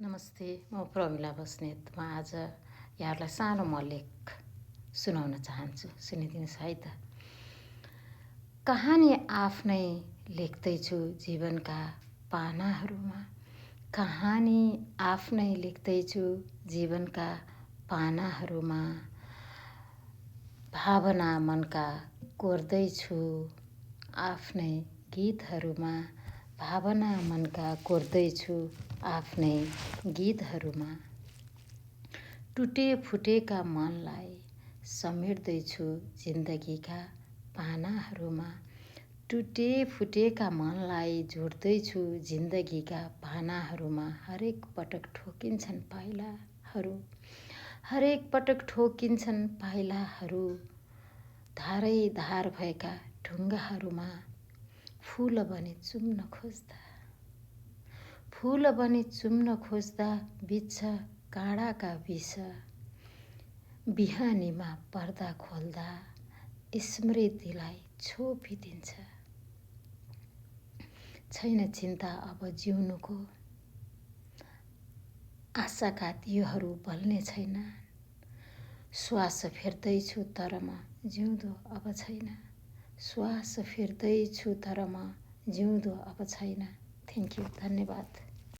नमस्ते, म प्रमिला बस्नेत। म आज यहाँहरूलाई सानो म लेख सुनाउन चाहन्छु। सुनिदिनुहोस् है त। कहानी आफ्नै लेख्दैछु जीवनका पानाहरूमा। कहानी आफ्नै लेख्दैछु जीवनका पानाहरूमा। भावना मनका कोर्दैछु आफ्नै गीतहरूमा। भावना मनका कोर्दैछु आफ्नै गीतहरूमा। टुटे फुटेका मनलाई समेट्दैछु जिन्दगीका पानाहरूमा। टुटे फुटेका मनलाई जोड्दैछु जिन्दगीका पानाहरूमा। हरेक पटक ठोकिन्छन् पाइलाहरू, हरेक पटक ठोकिन्छन् पाइलाहरू। धारै धार भएका ढुङ्गाहरूमा फुल बने चुम्न खोज्दा, फुल बने चुम्न खोज्दा बित्छ काँडाका विष। बिहानीमा पर्दा खोल्दा स्मृतिलाई छोपिदिन्छ। छैन चिन्ता अब जिउनुको, आशाका दियोहरू बल्ने छैन। श्वास फेर्दैछु तर म जिउँदो अब छैन। श्वास फेर्दैछु तर म जिउँदो अब छैन। थ्याङ्क यू, धन्यवाद।